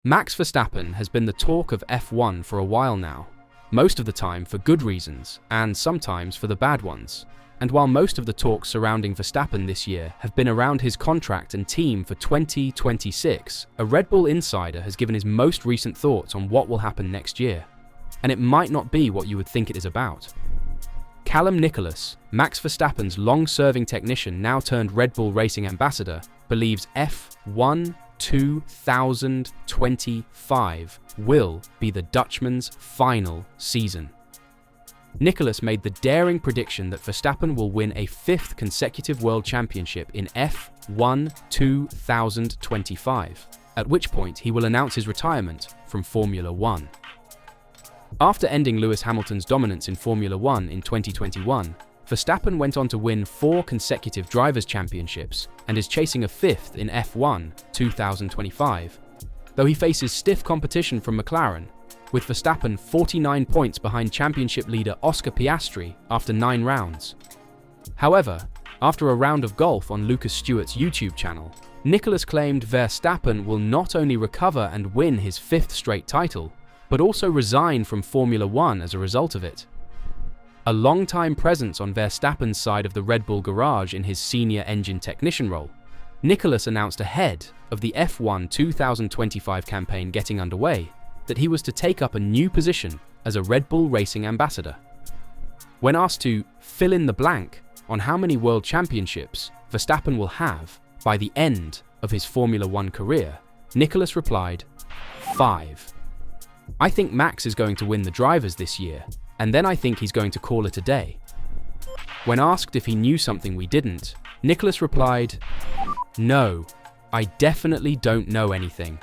Max Verstappen has been the talk of F1 for a while now, most of the time for good reasons and sometimes for the bad ones. And while most of the talks surrounding Verstappen this year have been around his contract and team for 2026, a Red Bull insider has given his most recent thoughts on what will happen next year. And it might not be what you would think it is about. Callum Nicholas, Max Verstappen's long-serving technician now turned Red Bull racing ambassador, believes F1 2025 will be the Dutchman's final season. Nicholas made the daring prediction that Verstappen will win a fifth consecutive world championship in F1 2025, at which point he will announce his retirement from Formula One. After ending Lewis Hamilton's dominance in Formula One in 2021, Verstappen went on to win 4 consecutive Drivers' Championships and is chasing a fifth in F1 2025, though he faces stiff competition from McLaren, with Verstappen 49 points behind championship leader Oscar Piastri after 9 rounds. However, after a round of golf on Lucas Stewart's YouTube channel, Nicholas claimed Verstappen will not only recover and win his 5th straight title, but also resign from Formula One as a result of it. A long-time presence on Verstappen's side of the Red Bull garage in his senior engine technician role, Nicholas announced ahead of the F1 2025 campaign getting underway that he was to take up a new position as a Red Bull racing ambassador. When asked to fill in the blank on how many world championships Verstappen will have by the end of his Formula One career, Nicholas replied, 5. I think Max is going to win the drivers this year, and then I think he's going to call it a day. When asked if he knew something we didn't, Nicholas replied, no, I definitely don't know anything.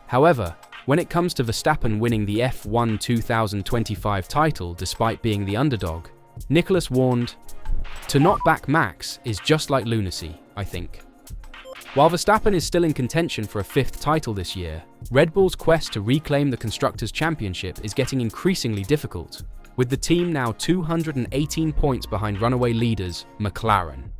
However, when it comes to Verstappen winning the F1 2025 title despite being the underdog, Nicholas warned, to not back Max is just like lunacy, I think. While Verstappen is still in contention for a 5th title this year, Red Bull's quest to reclaim the Constructors' Championship is getting increasingly difficult, with the team now 218 points behind runaway leaders McLaren.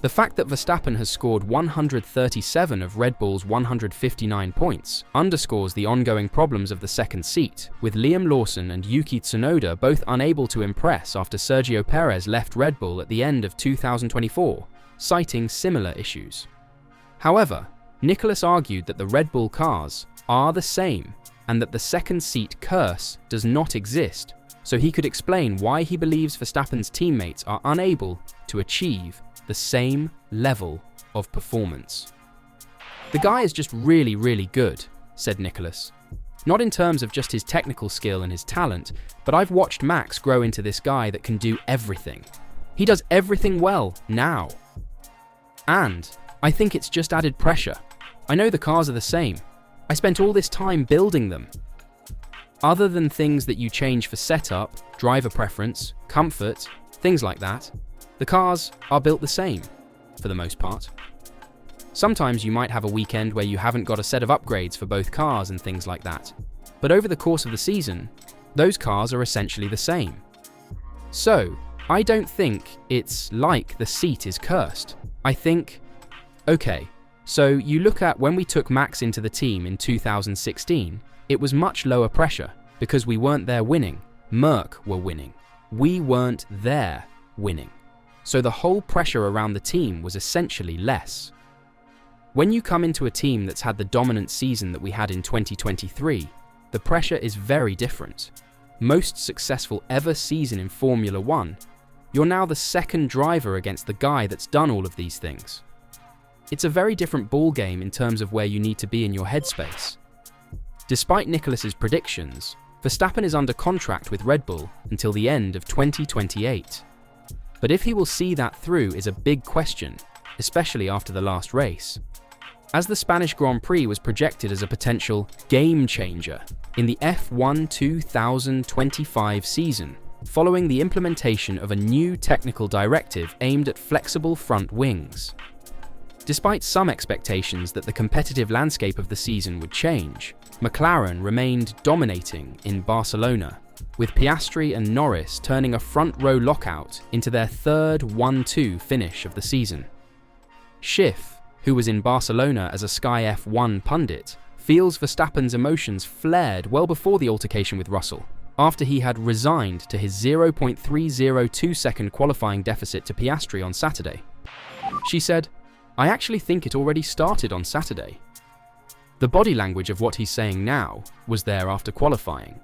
The fact that Verstappen has scored 137 of Red Bull's 159 points underscores the ongoing problems of the second seat, with Liam Lawson and Yuki Tsunoda both unable to impress after Sergio Perez left Red Bull at the end of 2024, citing similar issues. However, Nicholas argued that the Red Bull cars are the same and that the second seat curse does not exist, so he could explain why he believes Verstappen's teammates are unable to achieve the same level of performance. The guy is just really, really good, said Nicholas. Not in terms of just his technical skill and his talent, but I've watched Max grow into this guy that can do everything. He does everything well now. And I think it's just added pressure. I know the cars are the same. I spent all this time building them. Other than things that you change for setup, driver preference, comfort, things like that, the cars are built the same, for the most part. Sometimes you might have a weekend where you haven't got a set of upgrades for both cars and things like that. But over the course of the season, those cars are essentially the same. So, I don't think it's like the seat is cursed. I think, okay, so you look at when we took Max into the team in 2016, it was much lower pressure because we weren't there winning. Merc were winning. We weren't there winning. So the whole pressure around the team was essentially less. When you come into a team that's had the dominant season that we had in 2023, the pressure is very different. Most successful ever season in Formula One, you're now the second driver against the guy that's done all of these things. It's a very different ballgame in terms of where you need to be in your headspace. Despite Nicholas's predictions, Verstappen is under contract with Red Bull until the end of 2028. But if he will see that through is a big question, especially after the last race. As the Spanish Grand Prix was projected as a potential game changer in the F1 2025 season, following the implementation of a new technical directive aimed at flexible front wings. Despite some expectations that the competitive landscape of the season would change, McLaren remained dominating in Barcelona, with Piastri and Norris turning a front-row lockout into their third 1-2 finish of the season. Schiff, who was in Barcelona as a Sky F1 pundit, feels Verstappen's emotions flared well before the altercation with Russell, after he had resigned to his 0.302-second qualifying deficit to Piastri on Saturday. She said, "I actually think it already started on Saturday." The body language of what he's saying now was there after qualifying.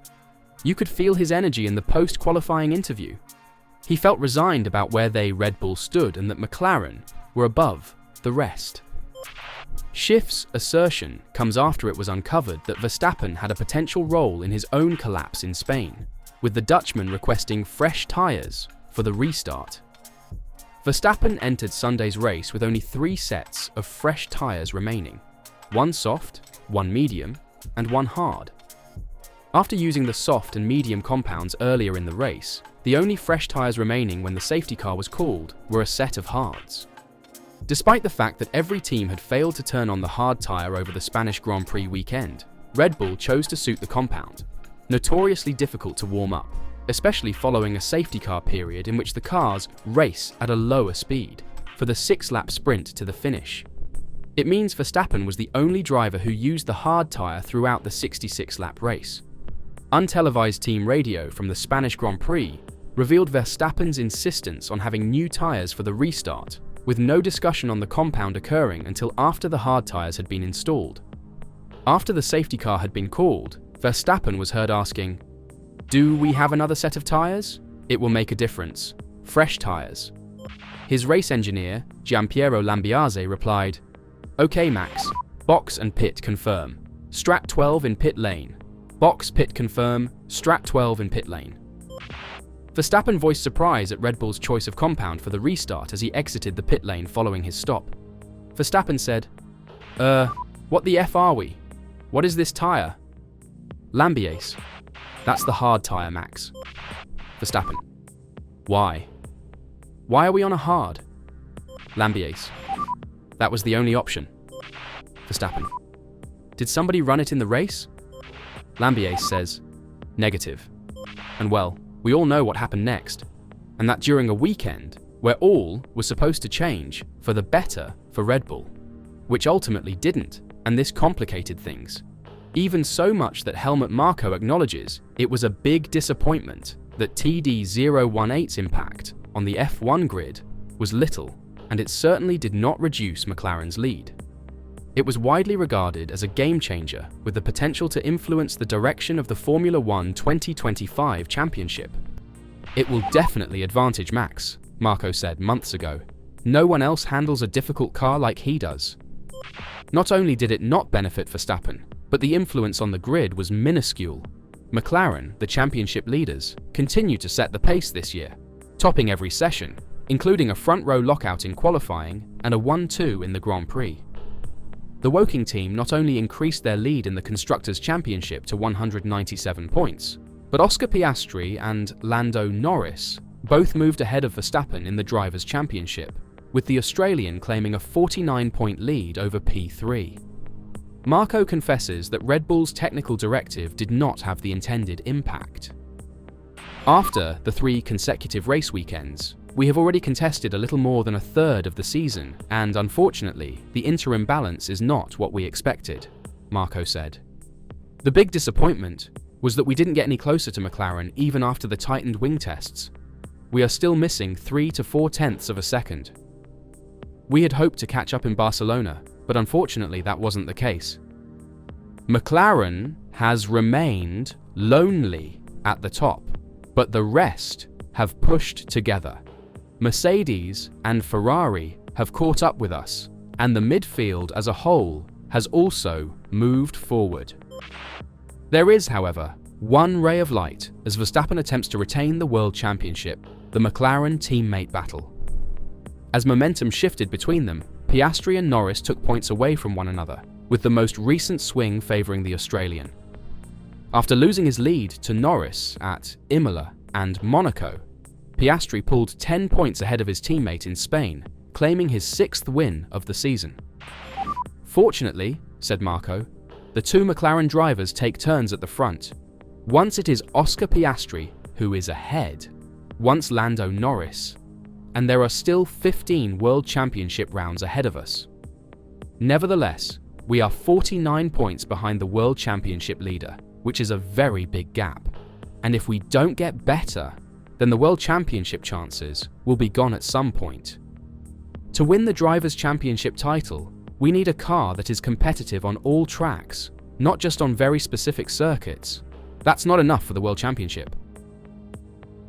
You could feel his energy in the post-qualifying interview. He felt resigned about where Red Bull stood and that McLaren were above the rest. Schiff's assertion comes after it was uncovered that Verstappen had a potential role in his own collapse in Spain, with the Dutchman requesting fresh tyres for the restart. Verstappen entered Sunday's race with only 3 sets of fresh tyres remaining, 1 soft, 1 medium, and 1 hard. After using the soft and medium compounds earlier in the race, the only fresh tyres remaining when the safety car was called were a set of hards. Despite the fact that every team had failed to turn on the hard tyre over the Spanish Grand Prix weekend, Red Bull chose to suit the compound, notoriously difficult to warm up, especially following a safety car period in which the cars race at a lower speed for the 6-lap sprint to the finish. It means Verstappen was the only driver who used the hard tyre throughout the 66-lap race. Untelevised team radio from the Spanish Grand Prix revealed Verstappen's insistence on having new tyres for the restart, with no discussion on the compound occurring until after the hard tyres had been installed. After the safety car had been called, Verstappen was heard asking, "Do we have another set of tyres? It will make a difference. Fresh tyres." His race engineer, Giampiero Lambiase, replied, "Okay Max, box and pit confirm. Strat 12 in pit lane. Box pit confirm, Strat 12 in pit lane." Verstappen voiced surprise at Red Bull's choice of compound for the restart as he exited the pit lane following his stop. Verstappen said, What the F are we? What is this tyre?" Lambiase, "That's the hard tyre, Max." Verstappen, "Why? Why are we on a hard?" Lambiase, "That was the only option." Verstappen, "Did somebody run it in the race?" Lambiase says, "Negative. And well, we all know what happened next, and that during a weekend where all was supposed to change for the better for Red Bull, which ultimately didn't, and this complicated things. Even so much that helmet Marko acknowledges it was a big disappointment that TD018's impact on the F1 grid was little, and it certainly did not reduce McLaren's lead. It was widely regarded as a game-changer with the potential to influence the direction of the Formula 1 2025 championship. "It will definitely advantage Max," Marko said months ago. "No one else handles a difficult car like he does." Not only did it not benefit Verstappen, but the influence on the grid was minuscule. McLaren, the championship leaders, continued to set the pace this year, topping every session, including a front-row lockout in qualifying and a 1-2 in the Grand Prix. The Woking team not only increased their lead in the Constructors' Championship to 197 points, but Oscar Piastri and Lando Norris both moved ahead of Verstappen in the Drivers' Championship, with the Australian claiming a 49-point lead over P3. Marko confesses that Red Bull's technical directive did not have the intended impact. After the 3 consecutive race weekends, we have already contested a little more than a third of the season, and unfortunately, the interim balance is not what we expected, Marko said. The big disappointment was that we didn't get any closer to McLaren even after the tightened wing tests. We are still missing 3 to 4 tenths of a second. We had hoped to catch up in Barcelona, but unfortunately that wasn't the case. McLaren has remained lonely at the top, but the rest have pushed together. Mercedes and Ferrari have caught up with us, and the midfield as a whole has also moved forward. There is, however, one ray of light as Verstappen attempts to retain the World Championship, the McLaren teammate battle. As momentum shifted between them, Piastri and Norris took points away from one another, with the most recent swing favouring the Australian. After losing his lead to Norris at Imola and Monaco, Piastri pulled 10 points ahead of his teammate in Spain, claiming his 6th win of the season. "Fortunately," said Marko, "the 2 McLaren drivers take turns at the front. Once it is Oscar Piastri who is ahead, once Lando Norris, and there are still 15 World Championship rounds ahead of us. Nevertheless, We are 49 points behind the World Championship leader, which is a very big gap. And if we don't get better, then the World Championship chances will be gone at some point. To win the Drivers' Championship title, we need a car that is competitive on all tracks, not just on very specific circuits. That's not enough for the World Championship.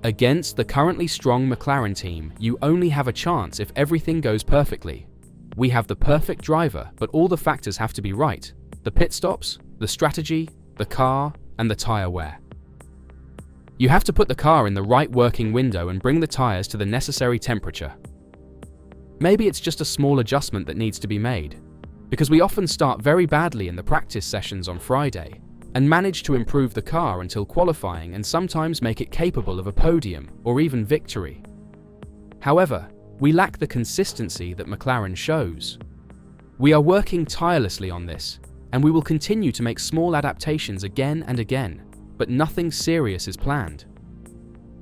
Against the currently strong McLaren team, you only have a chance if everything goes perfectly. We have the perfect driver, but all the factors have to be right: the pit stops, the strategy, the car, and the tyre wear. You have to put the car in the right working window and bring the tyres to the necessary temperature. Maybe it's just a small adjustment that needs to be made, because we often start very badly in the practice sessions on Friday and manage to improve the car until qualifying and sometimes make it capable of a podium or even victory. However, we lack the consistency that McLaren shows. We are working tirelessly on this, and we will continue to make small adaptations again and again, but nothing serious is planned.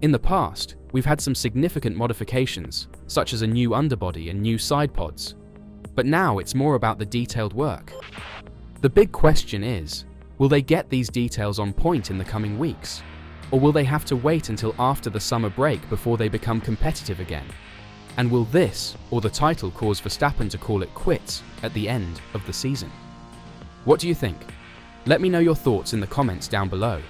In the past, we've had some significant modifications, such as a new underbody and new side pods, but now it's more about the detailed work. The big question is, will they get these details on point in the coming weeks? Or will they have to wait until after the summer break before they become competitive again? And will this or the title cause Verstappen to call it quits at the end of the season? What do you think? Let me know your thoughts in the comments down below.